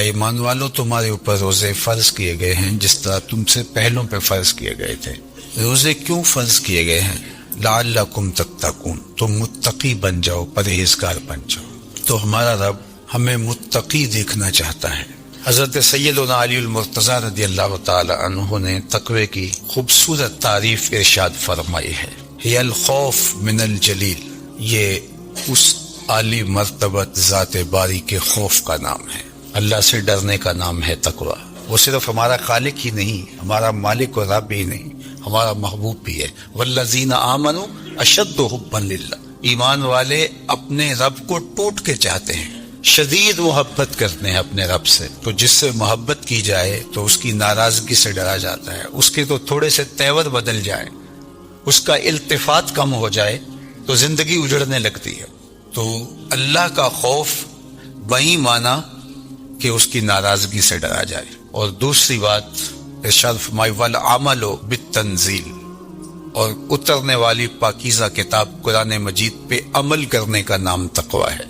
ایمان والو تمہارے اوپر روزے فرض کیے گئے ہیں جس طرح تم سے پہلوں پہ فرض کیے گئے تھے۔ روزے کیوں فرض کیے گئے ہیں؟ لعلکم تتقون، تم متقی بن جاؤ، پرہیزگار بن جاؤ۔ تو ہمارا رب ہمیں متقی دیکھنا چاہتا ہے۔ حضرت سیدنا علی المرتضیٰ رضی اللہ تعالی عنہ نے تقوی کی خوبصورت تعریف ارشاد فرمائی ہے۔ ہی الخوف من الجلیل، یہ اس عالی مرتبت ذات باری کے خوف کا نام ہے، اللہ سے ڈرنے کا نام ہے تقوی۔ وہ صرف ہمارا خالق ہی نہیں، ہمارا مالک و رب ہی نہیں، ہمارا محبوب بھی ہے۔ والذین آمنوا اشد حبا للہ، ایمان والے اپنے رب کو ٹوٹ کے چاہتے ہیں، شدید محبت کرتے ہیں اپنے رب سے۔ تو جس سے محبت کی جائے تو اس کی ناراضگی سے ڈرا جاتا ہے، اس کے تو تھوڑے سے تیور بدل جائیں، اس کا التفات کم ہو جائے تو زندگی اجڑنے لگتی ہے۔ تو اللہ کا خوف وہی مانا کہ اس کی ناراضگی سے ڈرا جائے۔ اور دوسری بات ارشاد فرمائی والعمل بالتنزیل، اور اترنے والی پاکیزہ کتاب قرآن مجید پہ عمل کرنے کا نام تقوی ہے۔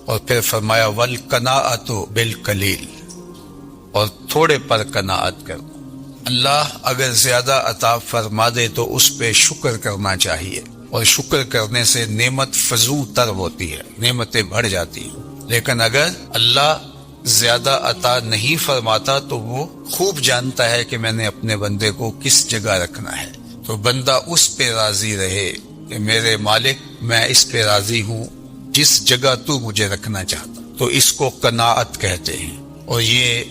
اور پھر فرمایا والقناعۃ بالقلیل، اور تھوڑے پر قناعت کرنا۔ اللہ اگر زیادہ عطا فرما دے تو اس پہ شکر کرنا چاہیے، اور شکر کرنے سے نعمت فزوں تر ہوتی ہے، نعمتیں بڑھ جاتی ہیں۔ لیکن اگر اللہ زیادہ عطا نہیں فرماتا تو وہ خوب جانتا ہے کہ میں نے اپنے بندے کو کس جگہ رکھنا ہے، تو بندہ اس پہ راضی رہے کہ میرے مالک میں اس پہ راضی ہوں جس جگہ تو مجھے رکھنا چاہتا، تو اس کو قناعت کہتے ہیں۔ اور یہ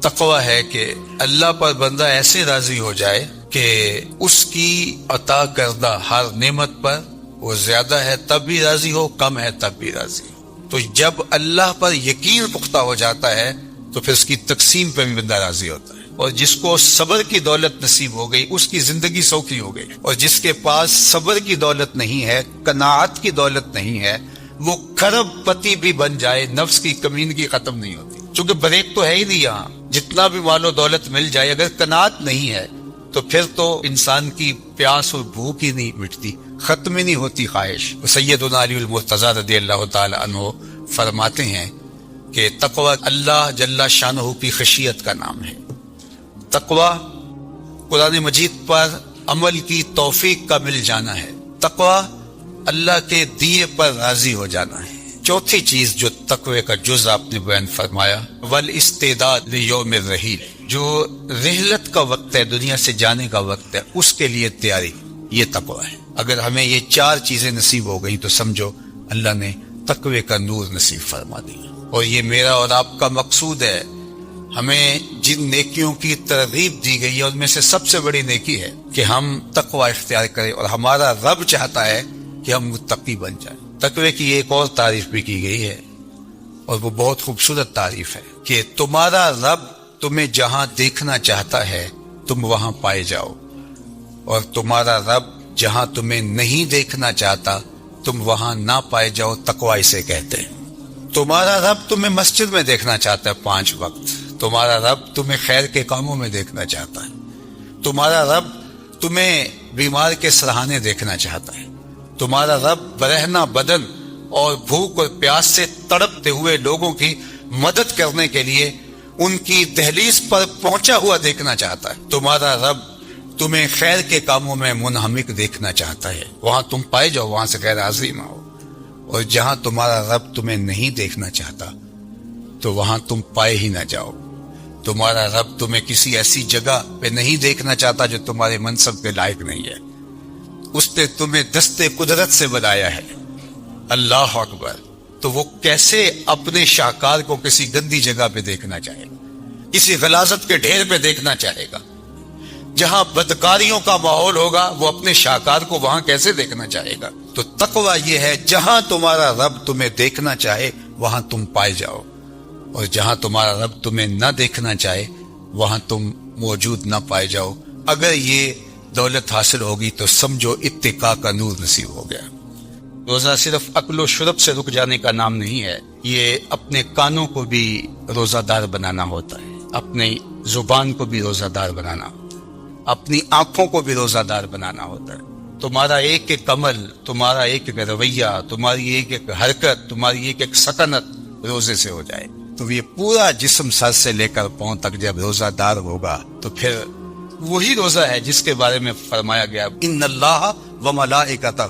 تقوی ہے کہ اللہ پر بندہ ایسے راضی ہو جائے کہ اس کی عطا کردہ ہر نعمت پر وہ زیادہ ہے تب بھی راضی ہو، کم ہے تب بھی راضی ہو۔ تو جب اللہ پر یقین پختہ ہو جاتا ہے تو پھر اس کی تقسیم پہ بھی بندہ راضی ہوتا ہے۔ اور جس کو صبر کی دولت نصیب ہو گئی اس کی زندگی سوکھی ہو گئی، اور جس کے پاس صبر کی دولت نہیں ہے، قناعت کی دولت نہیں ہے، وہ کھرب پتی بھی بن جائے نفس کی کمینگی ختم نہیں ہوتی، چونکہ بریک تو ہے ہی نہیں یہاں۔ جتنا بھی مال و دولت مل جائے اگر قناعت نہیں ہے تو پھر تو انسان کی پیاس اور بھوک ہی نہیں مٹتی، ختم ہی نہیں ہوتی خواہش۔ سیدنا علی المرتضیٰ رضی اللہ تعالی عنہ فرماتے ہیں کہ تقوی اللہ جل شانہ کی خشیت کا نام ہے۔ تقوی قرآن مجید پر عمل کی توفیق کا مل جانا ہے، تقوی اللہ کے دیے پر راضی ہو جانا ہے۔ چوتھی چیز جو تقوی کا جز آپ نے بیان فرمایا والاستعداد لیوم الرحیل، جو رحلت کا وقت ہے، دنیا سے جانے کا وقت ہے، اس کے لیے تیاری، یہ تقوی ہے۔ اگر ہمیں یہ چار چیزیں نصیب ہو گئی تو سمجھو اللہ نے تقوی کا نور نصیب فرما دیا۔ اور یہ میرا اور آپ کا مقصود ہے، ہمیں جن نیکیوں کی ترغیب دی گئی ہے ان میں سے سب سے بڑی نیکی ہے کہ ہم تقوی اختیار کریں، اور ہمارا رب چاہتا ہے کہ ہم متقی بن جائیں۔ تقوی کی ایک اور تعریف بھی کی گئی ہے، اور وہ بہت خوبصورت تعریف ہے کہ تمہارا رب تمہیں جہاں دیکھنا چاہتا ہے تم وہاں پائے جاؤ، اور تمہارا رب جہاں تمہیں نہیں دیکھنا چاہتا تم وہاں نہ پائے جاؤ، تقوی اسے کہتے ہیں۔ تمہارا رب تمہیں مسجد میں دیکھنا چاہتا ہے 5 وقت، تمہارا رب تمہیں خیر کے کاموں میں دیکھنا چاہتا ہے، تمہارا رب تمہیں بیمار کے سرہانے دیکھنا چاہتا ہے، تمہارا رب برہنہ بدن اور بھوک اور پیاس سے تڑپتے ہوئے لوگوں کی مدد کرنے کے لیے ان کی دہلیز پر پہنچا ہوا دیکھنا چاہتا ہے، تمہارا رب تمہیں خیر کے کاموں میں منہمک دیکھنا چاہتا ہے، وہاں تم پائے جاؤ، وہاں سے غیر حاضری نہ ہو۔ اور جہاں تمہارا رب تمہیں نہیں دیکھنا چاہتا تو وہاں تم پائے ہی نہ جاؤ۔ تمہارا رب تمہیں کسی ایسی جگہ پہ نہیں دیکھنا چاہتا جو تمہارے منصب کے لائق نہیں ہے، اس نے تمہیں دستے قدرت سے بنایا ہے۔ اللہ اکبر! تو وہ کیسے اپنے شاہکار کو کسی گندی جگہ پہ دیکھنا چاہے گا، کسی غلاظت کے ڈھیر پہ دیکھنا چاہے گا؟ جہاں بدکاریوں کا ماحول ہوگا وہ اپنے شاہکار کو وہاں کیسے دیکھنا چاہے گا؟ تو تقوی یہ ہے جہاں تمہارا رب تمہیں دیکھنا چاہے وہاں تم پائے جاؤ، اور جہاں تمہارا رب تمہیں نہ دیکھنا چاہے وہاں تم موجود نہ پائے جاؤ۔ اگر یہ دولت حاصل ہوگی تو سمجھو اتقاء کا نور نصیب ہو گیا۔ روزہ صرف اکل و شرب سے رک جانے کا نام نہیں ہے، یہ اپنے کانوں کو بھی روزہ دار بنانا ہوتا ہے، اپنی زبان کو بھی روزہ دار بنانا، اپنی آنکھوں کو بھی روزہ دار بنانا ہوتا ہے۔ تمہارا ایک ایک عمل، تمہارا ایک ایک رویہ، تمہاری ایک ایک حرکت، تمہاری ایک ایک سکنت روزے سے ہو جائے۔ تو یہ پورا جسم سر سے لے کر پاؤں تک جب روزہ دار ہوگا تو پھر وہی روزہ ہے جس کے بارے میں فرمایا گیا ان اللہ و ملائکتہ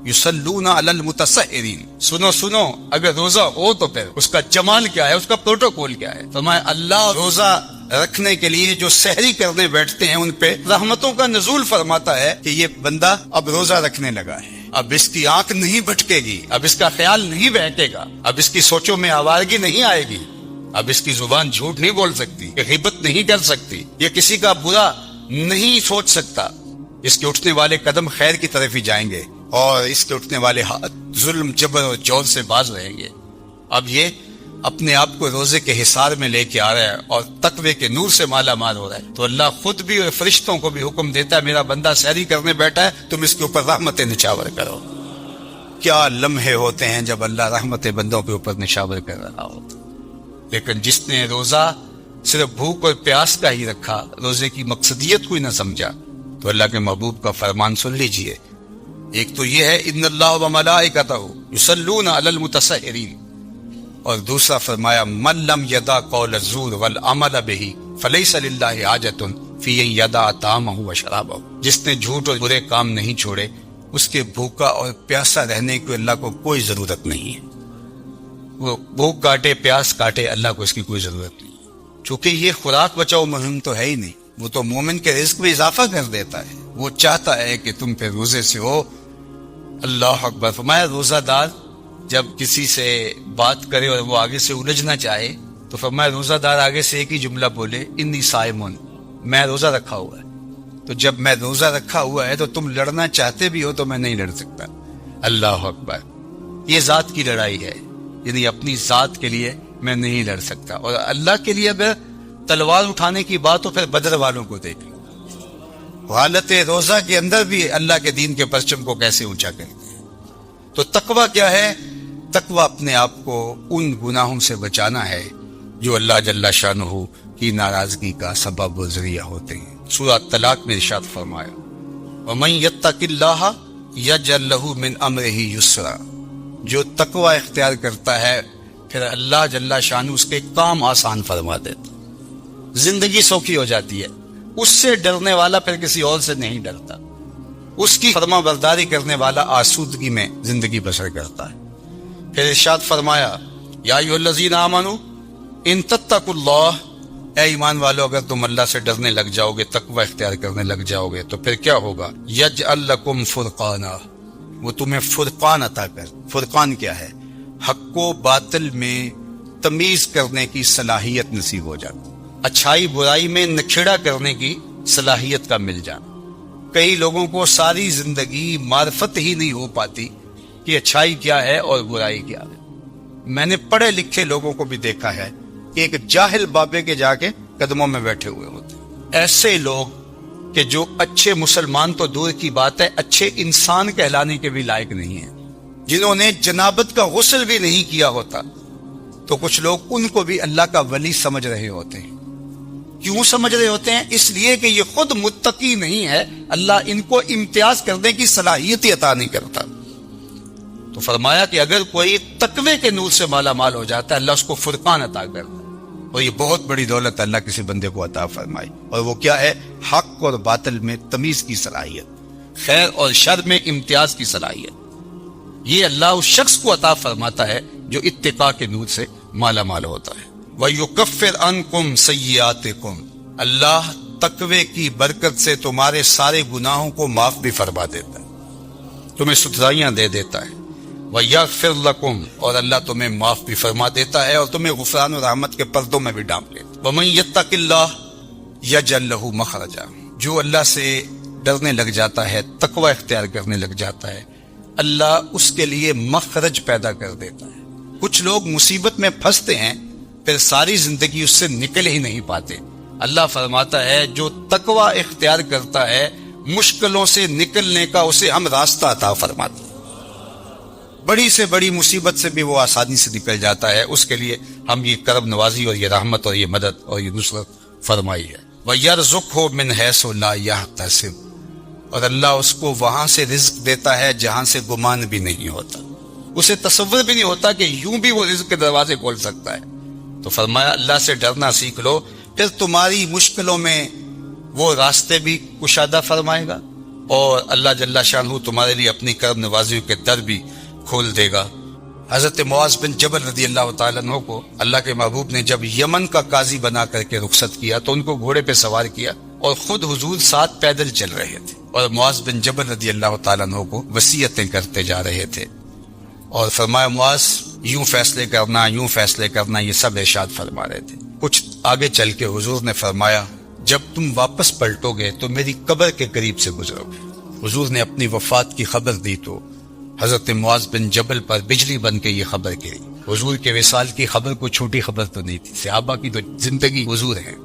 یصلون علی المتسحرین. سنو اگر روزہ ہو تو پھر اس کا جمال کیا ہے، اس کا پروٹوکول کیا ہے. فرمایا اللہ روزہ رکھنے کے لیے جو سحری کرنے بیٹھتے ہیں ان پہ رحمتوں کا نزول فرماتا ہے کہ یہ بندہ اب روزہ رکھنے لگا ہے، اب اس کی آنکھ نہیں بھٹکے گی، اب اس کا خیال نہیں بہکے گا، اب اس کی سوچوں میں آوارگی نہیں آئے گی، اب اس کی زبان جھوٹ نہیں بول سکتی، یہ غیبت نہیں کر سکتی، یہ کسی کا برا نہیں سوچ سکتا. اس کے اٹھنے والے قدم خیر کی طرف ہی جائیں گے اور اس کے اٹھنے والے ہاتھ ظلم جبر اور جور سے باز رہیں گے. اب یہ اپنے آپ کو روزے کے حصار میں لے کے آ رہا ہے اور تقوی کے نور سے مالا مال ہو رہا ہے، تو اللہ خود بھی اور فرشتوں کو بھی حکم دیتا ہے میرا بندہ سحری کرنے بیٹھا ہے تم اس کے اوپر رحمتیں نچاور کرو. کیا لمحے ہوتے ہیں جب اللہ رحمت بندوں کے اوپر نشاور کر رہا ہوتا. لیکن جس نے روزہ صرف بھوک اور پیاس کا ہی رکھا، روزے کی مقصدیت کو ہی نہ سمجھا، تو اللہ کے محبوب کا فرمان سن لیجئے. ایک تو یہ ہے ان اللہ و ملائکتہ یصلون علی المتسحرین، اور دوسرا فرمایا من لم یدع قول الزور والعمل به فلیس للہ حاجۃ فی ان یدع طعامہ و شرابہ. جس نے جھوٹ اور برے کام نہیں چھوڑے اس کے بھوکا اور پیاسا رہنے کو اللہ کو کوئی ضرورت نہیں ہے. وہ بھوک کاٹے پیاس کاٹے اللہ کو اس کی کوئی ضرورت نہیں، چونکہ یہ خوراک بچاؤ مہم تو ہے ہی نہیں. وہ تو مومن کے رزق میں اضافہ کر دیتا ہے. وہ چاہتا ہے کہ تم پہ روزے سے ہو. اللہ اکبر. فرمایا روزہ دار جب کسی سے بات کرے اور وہ آگے سے الجھنا چاہے تو فرمایا روزہ دار آگے سے ایک ہی جملہ بولے انی صائمون، میں روزہ رکھا ہوا ہے. تو جب میں روزہ رکھا ہوا ہے تو تم لڑنا چاہتے بھی ہو تو میں نہیں لڑ سکتا. اللہ اکبر. یہ ذات کی لڑائی ہے، یعنی اپنی ذات کے لیے میں نہیں لڑ سکتا. اور اللہ کے لیے اگر تلوار اٹھانے کی بات ہو پھر بدر والوں کو دیکھ لو. حالت روزہ کے اندر بھی اللہ کے دین کے پرچم کو کیسے اونچا کرتے ہیں. تو تقویٰ کیا ہے؟ تقویٰ اپنے آپ کو ان گناہوں سے بچانا ہے جو اللہ جل شانہ کی ناراضگی کا سبب و ذریعہ ہوتے ہیں. سورہ طلاق میں ارشاد فرمایا وَمَن يَتَّقِ اللَّهَ يَجْعَل لَّهُ مِنْ أَمْرِهِ يُسْرًا. جو تقویٰ اختیار کرتا ہے پھر اللہ جل شانہ اس کے کام آسان فرما دیتا، زندگی سوکھی ہو جاتی ہے. اس سے ڈرنے والا پھر کسی اور سے نہیں ڈرتا، اس کی فرما برداری کرنے والا آسودگی میں زندگی بسر کرتا ہے. پھر ارشاد فرمایا یا ایھا الذین آمنوا ان تتقوا اللہ، اے ایمان والو اگر تم اللہ سے ڈرنے لگ جاؤ گے، تقوی اختیار کرنے لگ جاؤ گے تو پھر کیا ہوگا؟ یجعل لکم فرقانا، وہ تمہیں فرقان عطا کر. فرقان کیا ہے؟ حق و باطل میں تمیز کرنے کی صلاحیت نصیب ہو جاتی، اچھائی برائی میں نکھیڑا کرنے کی صلاحیت کا مل جانا. کئی لوگوں کو ساری زندگی معرفت ہی نہیں ہو پاتی کہ اچھائی کیا ہے اور برائی کیا ہے. میں نے پڑھے لکھے لوگوں کو بھی دیکھا ہے کہ ایک جاہل بابے کے جا کے قدموں میں بیٹھے ہوئے ہوتے ہیں. ایسے لوگ کہ جو اچھے مسلمان تو دور کی بات ہے اچھے انسان کہلانے کے بھی لائق نہیں ہیں، جنہوں نے جنابت کا غسل بھی نہیں کیا ہوتا، تو کچھ لوگ ان کو بھی اللہ کا ولی سمجھ رہے ہوتے ہیں. کیوں سمجھ رہے ہوتے ہیں؟ اس لیے کہ یہ خود متقی نہیں ہے، اللہ ان کو امتیاز کرنے کی صلاحیت عطا نہیں کرتا. تو فرمایا کہ اگر کوئی تقوی کے نور سے مالا مال ہو جاتا ہے اللہ اس کو فرقان عطا کرتا ہے. اور یہ بہت بڑی دولت اللہ کسی بندے کو عطا فرمائی. اور وہ کیا ہے؟ حق اور باطل میں تمیز کی صلاحیت، خیر اور شر میں امتیاز کی صلاحیت. یہ اللہ اس شخص کو عطا فرماتا ہے جو اتقاء کے نور سے مالا مال ہوتا ہے. وَيُكَفِّرْ عَنْكُمْ سَيِّئَاتِكُمْ، اللہ تقوی کی برکت سے تمہارے سارے گناہوں کو معاف بھی فرما دیتا ہے، تمہیں ستھرائیاں دے دیتا ہے. وَيَغْفِرْ لَكُمْ، اور اللہ تمہیں معاف بھی فرما دیتا ہے اور تمہیں غفران و رحمت کے پردوں میں بھی ڈانپ لیتا ہے. وَمَن يَتَّقِ اللَّهَ يَجْعَل لَّهُ مَخْرَجًا، جو اللہ سے ڈرنے لگ جاتا ہے، تقوی اختیار کرنے لگ جاتا ہے، اللہ اس کے لیے مخرج پیدا کر دیتا ہے. کچھ لوگ مصیبت میں پھنستے ہیں پھر ساری زندگی اس سے نکل ہی نہیں پاتے. اللہ فرماتا ہے جو تقوی اختیار کرتا ہے مشکلوں سے نکلنے کا اسے ہم راستہ عطا فرماتے ہیں. بڑی سے بڑی مصیبت سے بھی وہ آسانی سے نکل جاتا ہے، اس کے لیے ہم یہ کرم نوازی اور یہ رحمت اور یہ مدد اور یہ نصرت فرمائی ہے. وَيَرْزُقْهُ مِنْ حَيْثُ لَا يَحْتَسِبُ، اور اللہ اس کو وہاں سے رزق دیتا ہے جہاں سے گمان بھی نہیں ہوتا. اسے تصور بھی نہیں ہوتا کہ یوں بھی وہ رزق کے دروازے کھول سکتا ہے. تو فرمایا اللہ سے ڈرنا سیکھ لو، پھر تمہاری مشکلوں میں وہ راستے بھی کشادہ فرمائے گا، اور اللہ جل شانہ تمہارے لیے اپنی کرم نوازیوں کے در بھی کھول دے گا۔ حضرت معاذ بن جبل رضی اللہ تعالیٰ عنہ کو اللہ کے محبوب نے جب یمن کا قاضی بنا کر کے رخصت کیا تو ان کو گھوڑے پہ سوار کیا، اور خود حضور ساتھ پیدل چل رہے تھے، اور معاذ بن جبل رضی اللہ تعالیٰ عنہ کو وصیتیں کرتے جا رہے تھے، اور فرمایا معاذ یوں فیصلے کرنا، یوں فیصلے کرنا، یہ سب ارشاد فرما رہے تھے۔ کچھ آگے چل کے حضور نے فرمایا جب تم واپس پلٹو گے تو میری قبر کے قریب سے گزرو گے۔ حضور نے اپنی وفات کی خبر دی تو حضرت معاذ بن جبل پر بجلی بن کے یہ خبر گری۔ حضور کے وصال کی خبر کوئی چھوٹی خبر تو نہیں تھی، صحابہ کی تو زندگی حضور ہے،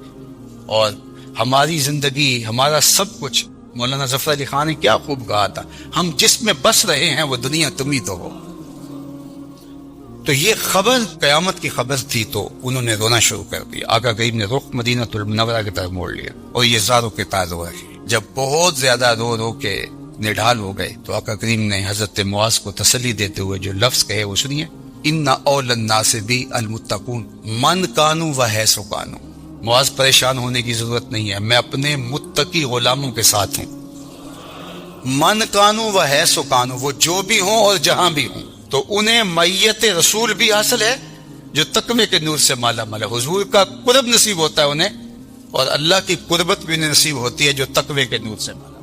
اور ہماری زندگی، ہمارا سب کچھ۔ مولانا ظفر علی خان نے کیا خوب کہا تھا، ہم جس میں بس رہے ہیں وہ دنیا تم ہی تو ہو۔ تو یہ خبر قیامت کی خبر تھی تو انہوں نے رونا شروع کر دیا۔ آقا کریم نے رخ مدینہ المنورہ کی طرف موڑ لیا، اور یہ زاروں کے تار رو رہے۔ جب بہت زیادہ رو رو کے نڈھال ہو گئے تو آقا کریم نے حضرت معاذ کو تسلی دیتے ہوئے جو لفظ کہے وہ سنیے، ان اول الناس بی المتقون من کانوا و حیث کانوا۔ معاذ پریشان ہونے کی ضرورت نہیں ہے، میں اپنے متقی غلاموں کے ساتھ ہوں۔ من کانوا و حیث کانوا، وہ جو بھی ہوں اور جہاں بھی ہوں، تو انہیں معیت رسول بھی حاصل ہے جو تقوی کے نور سے مالا مال ہے۔ حضور کا قرب نصیب ہوتا ہے انہیں، اور اللہ کی قربت بھی انہیں نصیب ہوتی ہے جو تقوی کے نور سے مالا مال۔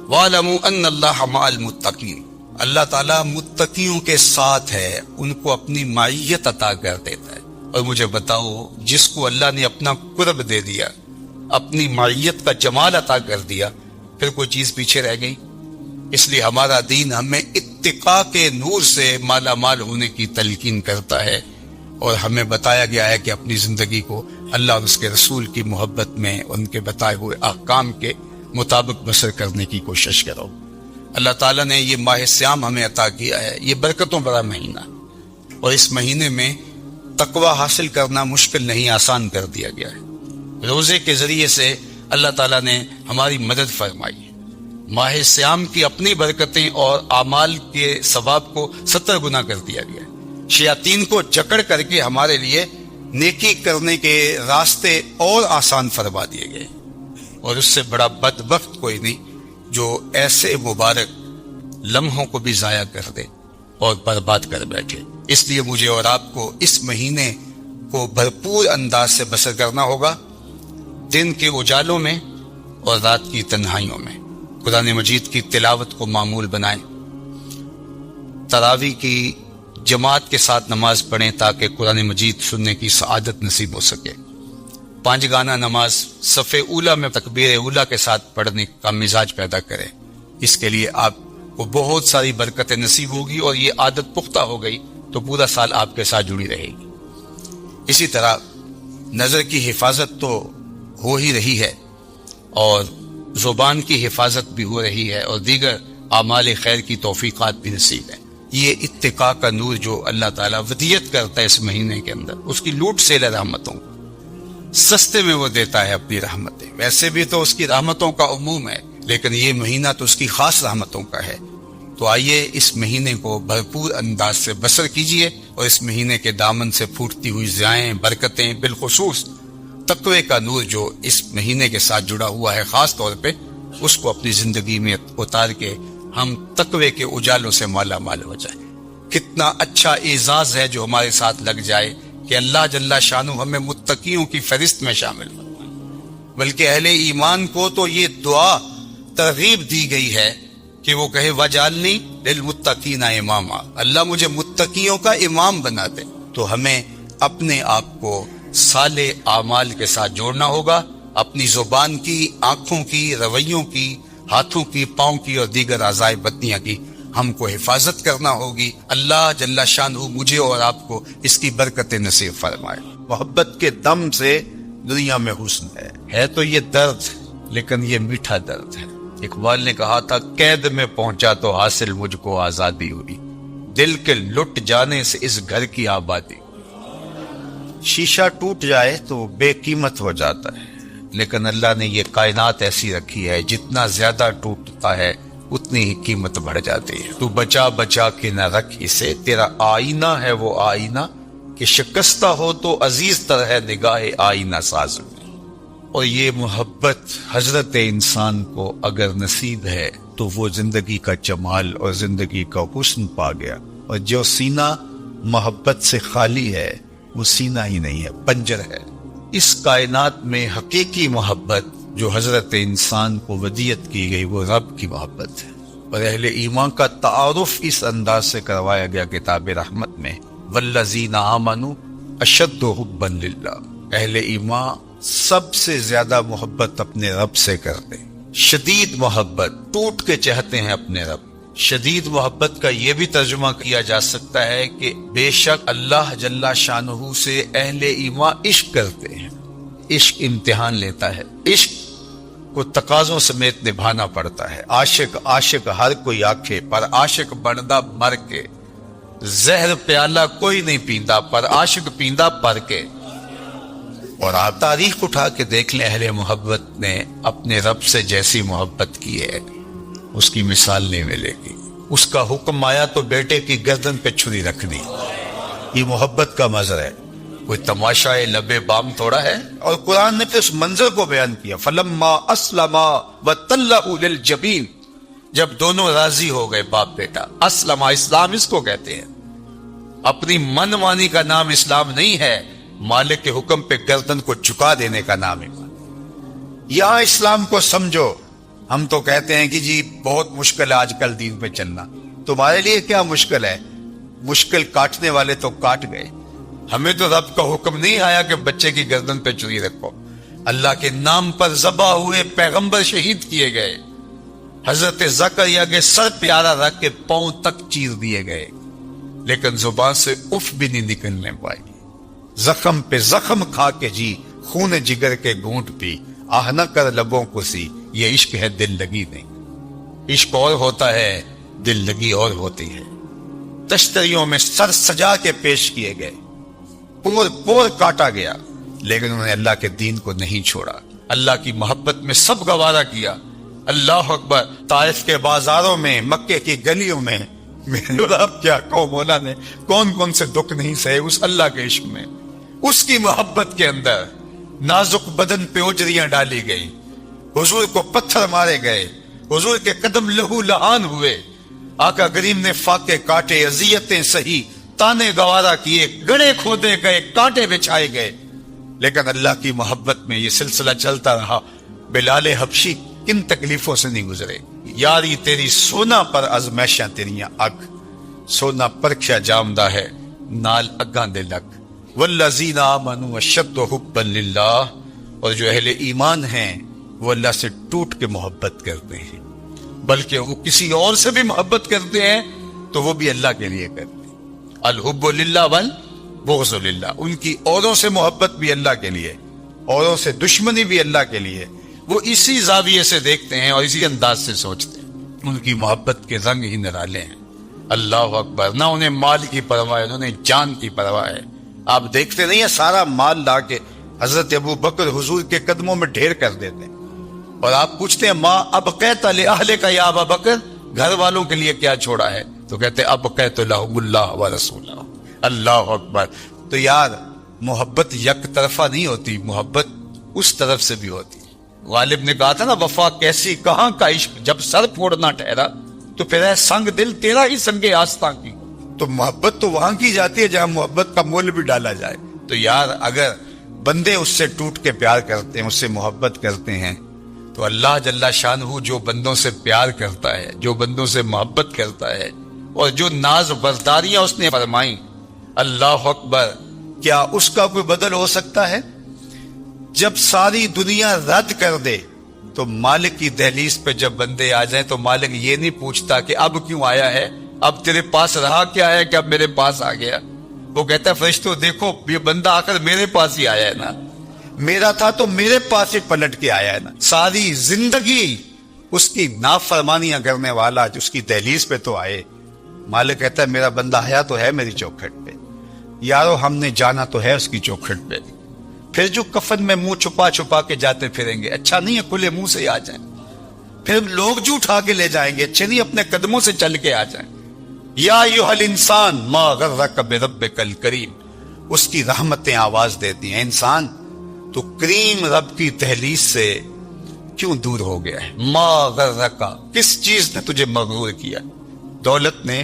وَاعْلَمُوا أَنَّ اللَّهَ مَعَ الْمُتَّقِينَ، اللہ تعالیٰ متقیوں کے ساتھ ہے، ان کو اپنی معیت عطا کر دیتا ہے۔ اور مجھے بتاؤ، جس کو اللہ نے اپنا قرب دے دیا، اپنی معیت کا جمال عطا کر دیا، پھر کوئی چیز پیچھے رہ گئی؟ اس لیے ہمارا دین ہمیں اتقاء کے نور سے مالا مال ہونے کی تلقین کرتا ہے، اور ہمیں بتایا گیا ہے کہ اپنی زندگی کو اللہ اور اس کے رسول کی محبت میں ان کے بتائے ہوئے احکام کے مطابق بسر کرنے کی کوشش کرو۔ اللہ تعالیٰ نے یہ ماہ سیام ہمیں عطا کیا ہے، یہ برکتوں بڑا مہینہ، اور اس مہینے میں تقوی حاصل کرنا مشکل نہیں، آسان کر دیا گیا ہے۔ روزے کے ذریعے سے اللہ تعالیٰ نے ہماری مدد فرمائی ہے۔ ماہ سیام کی اپنی برکتیں اور اعمال کے ثواب کو 70 گنا کر دیا گیا ہے۔ شیاطین کو جکڑ کر کے ہمارے لیے نیکی کرنے کے راستے اور آسان فرما دیے گئے، اور اس سے بڑا بدبخت کوئی نہیں جو ایسے مبارک لمحوں کو بھی ضائع کر دے اور برباد کر بیٹھے۔ اس لیے مجھے اور آپ کو اس مہینے کو بھرپور انداز سے بسر کرنا ہوگا، دن کے اجالوں میں اور رات کی تنہائیوں میں۔ قرآن مجید کی تلاوت کو معمول بنائیں، تراویح کی جماعت کے ساتھ نماز پڑھیں تاکہ قرآن مجید سننے کی سعادت نصیب ہو سکے۔ 5 گانا نماز صف اولیٰ میں تکبیر اولیٰ کے ساتھ پڑھنے کا مزاج پیدا کریں۔ اس کے لیے آپ کو بہت ساری برکتیں نصیب ہوگی، اور یہ عادت پختہ ہو گئی تو پورا سال آپ کے ساتھ جڑی رہے گی۔ اسی طرح نظر کی حفاظت تو ہو ہی رہی ہے، اور زبان کی حفاظت بھی ہو رہی ہے، اور دیگر اعمال خیر کی توفیقات بھی نصیب ہیں۔ یہ اتقاء کا نور جو اللہ تعالیٰ ودیت کرتا ہے اس مہینے کے اندر، اس کی لوٹ سیل رحمتوں، سستے میں وہ دیتا ہے اپنی رحمتیں۔ ویسے بھی تو اس کی رحمتوں کا عموم ہے، لیکن یہ مہینہ تو اس کی خاص رحمتوں کا ہے۔ تو آئیے اس مہینے کو بھرپور انداز سے بسر کیجئے، اور اس مہینے کے دامن سے پھوٹتی ہوئی ضیائیں، برکتیں، بالخصوص تقوی کا نور جو اس مہینے کے ساتھ جڑا ہوا ہے خاص طور پہ، اس کو اپنی زندگی میں اتار کے ہم تقوی کے اجالوں سے مالا مال ہو جائیں۔ کتنا اچھا اعزاز ہے جو ہمارے ساتھ لگ جائے کہ اللہ جل شانہ ہمیں متقیوں کی فہرست میں شامل فرمائے۔ بلکہ اہل ایمان کو تو یہ دعا ترغیب دی گئی ہے کہ وہ کہے وَجْعَلْنِي لِلْمُتَّقِينَ اماما، اللہ مجھے متقیوں کا امام بنا دے۔ تو ہمیں اپنے آپ کو صالح اعمال کے ساتھ جوڑنا ہوگا، اپنی زبان کی، آنکھوں کی، رویوں کی، ہاتھوں کی، پاؤں کی اور دیگر اعضائے بدنیہ کی ہم کو حفاظت کرنا ہوگی۔ اللہ جل شانہ مجھے اور آپ کو اس کی برکت نصیب فرمائے۔ محبت کے دم سے دنیا میں حسن ہے تو یہ درد، لیکن یہ میٹھا درد ہے۔ اقبال نے کہا تھا قید میں پہنچا تو حاصل مجھ کو آزادی ہوئی، دل کے لٹ جانے سے اس گھر کی آبادی۔ شیشہ ٹوٹ جائے تو بے قیمت ہو جاتا ہے، لیکن اللہ نے یہ کائنات ایسی رکھی ہے جتنا زیادہ ٹوٹتا ہے اتنی ہی قیمت بڑھ جاتی ہے۔ تو بچا بچا کے نہ رکھ اسے، تیرا آئینہ ہے وہ آئینہ کہ شکستہ ہو تو عزیز تر ہے نگاہ آئینہ ساز میں. اور یہ محبت حضرت انسان کو اگر نصیب ہے تو وہ زندگی کا جمال اور زندگی کا حسن پا گیا. اور جو سینہ محبت سے خالی ہے وہ سینہ ہی نہیں ہے، پنجر ہے. اس کائنات میں حقیقی محبت جو حضرت انسان کو ودیت کی گئی وہ رب کی محبت ہے. اور اہل ایمان کا تعارف اس انداز سے کروایا گیا کتاب رحمت میں، والذین آمنوا اشد حبا للہ. اہل ایمان سب سے زیادہ محبت اپنے رب سے کرتے ہیں، شدید محبت، ٹوٹ کے چاہتے ہیں اپنے رب. شدید محبت کا یہ بھی ترجمہ کیا جا سکتا ہے کہ بے شک اللہ جل شانہ سے اہل ایمان عشق کرتے ہیں. عشق امتحان لیتا ہے، عشق کو تقاضوں سمیت نبھانا پڑتا ہے. عاشق ہر کوئی آکھے پر عاشق بندا مر کے. زہر پیالہ کوئی نہیں پیندا پر عاشق پیندا پر کے. اور آپ تاریخ اٹھا کے دیکھ لیں، اہل محبت نے اپنے رب سے جیسی محبت کی ہے اس کی مثال نہیں ملے گی. اس کا حکم آیا تو بیٹے کی گردن پہ چھری رکھ دی. یہ محبت کا منظر ہے، کوئی تماشا لب بام تھوڑا ہے. اور قرآن نے پھر اس منظر کو بیان کیا، فلما اسلما وتلہ للجبین. جب دونوں راضی ہو گئے باپ بیٹا. اسلم، اسلام اس کو کہتے ہیں. اپنی من مانی کا نام اسلام نہیں ہے، مالک کے حکم پہ گردن کو جھکا دینے کا نام ہے. یا اسلام کو سمجھو. ہم تو کہتے ہیں کہ جی بہت مشکل ہے آج کل دین پہ چلنا. تمہارے لیے کیا مشکل ہے؟ مشکل کاٹنے والے تو کاٹ گئے. ہمیں تو رب کا حکم نہیں آیا کہ بچے کی گردن پہ چھری رکھو. اللہ کے نام پر ذبح ہوئے پیغمبر شہید کیے گئے. حضرت زکریا کے سر پیارا رکھ کے پاؤں تک چیر دیے گئے، لیکن زبان سے اف بھی نہیں نکلنے پائی. زخم پہ زخم کھا کے جی خون جگر کے گھونٹ پی، آہ نہ کر لبوں کو سی. یہ عشق ہے، دل لگی نہیں. عشق اور ہوتا ہے، دل لگی اور ہوتی ہے. تشتریوں میں سر سجا کے پیش کیے گئے، پور پور کاٹا گیا، لیکن انہوں نے اللہ کے دین کو نہیں چھوڑا. اللہ کی محبت میں سب گوارا کیا. اللہ اکبر. طائف کے بازاروں میں، مکے کی گلیوں میں، کیا کہو، مولا نے کون کون سے دکھ نہیں سہے اس اللہ کے عشق میں. اس کی محبت کے اندر نازک بدن پہ اجریاں ڈالی گئی، حضور کو پتھر مارے گئے، حضور کے قدم لہو لہان ہوئے، آقا کریم نے فاقے کاٹے، اذیتیں سہی، تانے گوارا کیے، گڑے کھودے گئے، کانٹے بچھائے گئے، لیکن اللہ کی محبت میں یہ سلسلہ چلتا رہا. بلال حبشی کن تکلیفوں سے نہیں گزرے. یاری تیری سونا پر ازمیشاں تیریاں اگ، سونا پرکھیا جامدہ ہے نال اگاں دے لگ. والذین آمنوا اشد حبا للہ. اور جو اہل ایمان ہیں وہ اللہ سے ٹوٹ کے محبت کرتے ہیں، بلکہ وہ کسی اور سے بھی محبت کرتے ہیں تو وہ بھی اللہ کے لیے کرتے ہیں. الحب للہ والبغض للہ. ان کی اوروں سے محبت بھی اللہ کے لیے، اوروں سے دشمنی بھی اللہ کے لیے. وہ اسی زاویے سے دیکھتے ہیں اور اسی انداز سے سوچتے ہیں. ان کی محبت کے رنگ ہی نرالے ہیں. اللہ اکبر. نہ انہیں مال کی پرواہ ہے، انہیں جان کی پرواہ ہے. آپ دیکھتے نہیں ہیں سارا مال لا کے حضرت ابو بکر حضور کے قدموں میں ڈھیر کر دیتے ہیں، اور آپ پوچھتے ہیں ماں ابقیت لأہلک یا ابا بکر، گھر والوں کے لیے کیا چھوڑا ہے؟ تو کہتے ہیں ابقیت لہم اللہ ورسولہ. اللہ اکبر. تو یار محبت یک طرفہ نہیں ہوتی، محبت اس طرف سے بھی ہوتی. غالب نے کہا تھا نا، وفا کیسی کہاں کا عشق، جب سر پھوڑنا ٹھہرا تو پھر ہے سنگ دل تیرا ہی سنگ آستاں کی. تو محبت تو وہاں کی جاتی ہے جہاں محبت کا مول بھی ڈالا جائے. تو یار اگر بندے اس سے ٹوٹ کے پیار کرتے ہیں، اس سے محبت کرتے ہیں، تو اللہ جل شانہ جو بندوں سے پیار کرتا ہے، جو بندوں سے محبت کرتا ہے، اور جو ناز برداریاں اس نے فرمائیں، اللہ اکبر، کیا اس کا کوئی بدل ہو سکتا ہے؟ جب ساری دنیا رد کر دے تو مالک کی دہلیز پہ جب بندے آ جائیں تو مالک یہ نہیں پوچھتا کہ اب کیوں آیا ہے، اب تیرے پاس رہا کیا ہے کہ اب میرے پاس آ گیا. وہ کہتا ہے فرشتوں دیکھو یہ بندہ آ کر میرے پاس ہی آیا ہے نا، میرا تھا تو میرے پاس ہی پلٹ کے آیا ہے نا. ساری زندگی اس کی نافرمانیاں کرنے والا اس کی دہلیز پہ تو آئے. مالک کہتا ہے میرا بندہ آیا تو ہے میری چوکھٹ پہ، یارو ہم نے جانا تو ہے اس کی چوکھٹ پہ. پھر جو کفن میں منہ چھپا چھپا کے جاتے پھریں گے، اچھا نہیں ہے کھلے منہ سے ہی آ جائیں. پھر لوگ جو اٹھا کے لے جائیں گے، اچھے نہیں اپنے قدموں سے چل کے آ جائیں. یا ایھا الانسان ما غرک بربک الکریم. اس کی رحمتیں آواز دیتی ہیں، انسان تو کریم رب کی دہلیز سے کیوں دور ہو گیا ہے؟ ما غرکا، کس چیز نے تجھے مغرور کیا؟ دولت نے،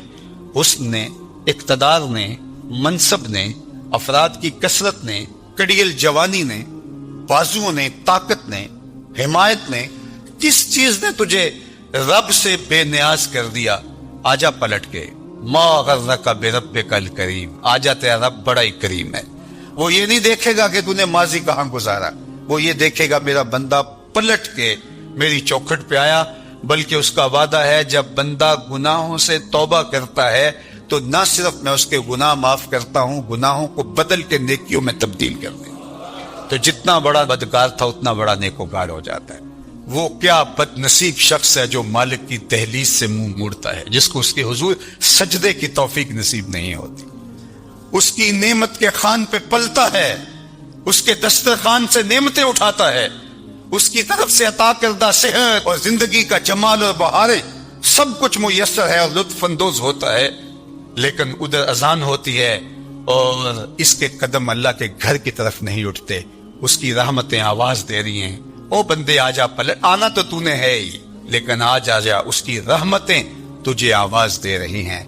حسن نے، اقتدار نے، منصب نے، افراد کی کثرت نے، کڑیل جوانی نے، بازوؤں نے، طاقت نے، حمایت نے، کس چیز نے تجھے رب سے بے نیاز کر دیا؟ آجا پلٹ کے، ما غرک بربک الکریم، آجا تیرا رب بڑا ہی کریم ہے۔ وہ یہ نہیں دیکھے گا کہ تو نے ماضی کہاں گزارا، وہ یہ دیکھے گا میرا بندہ پلٹ کے میری چوکھٹ پہ آیا، بلکہ اس کا وعدہ ہے جب بندہ گناہوں سے توبہ کرتا ہے تو نہ صرف میں اس کے گناہ معاف کرتا ہوں، گناہوں کو بدل کے نیکیوں میں تبدیل کر دیں۔ تو جتنا بڑا بدکار تھا اتنا بڑا نیکوکار ہو جاتا ہے۔ وہ کیا بد نصیب شخص ہے جو مالک کی دہلیز سے منہ موڑتا ہے، جس کو اس کے حضور سجدے کی توفیق نصیب نہیں ہوتی، اس کی نعمت کے خوان پہ پلتا ہے، اس کے دسترخوان سے نعمتیں اٹھاتا ہے، اس کی طرف سے عطا کردہ صحت اور زندگی کا جمال اور بہاریں سب کچھ میسر ہے اور لطف اندوز ہوتا ہے، لیکن ادھر اذان ہوتی ہے اور اس کے قدم اللہ کے گھر کی طرف نہیں اٹھتے، اس کی رحمتیں آواز دے رہی ہیں، او بندے آجا پلٹ، آنا تو تو نے ہے ہی، لیکن آج آجا، اس کی رحمتیں تجھے آواز دے رہی ہیں۔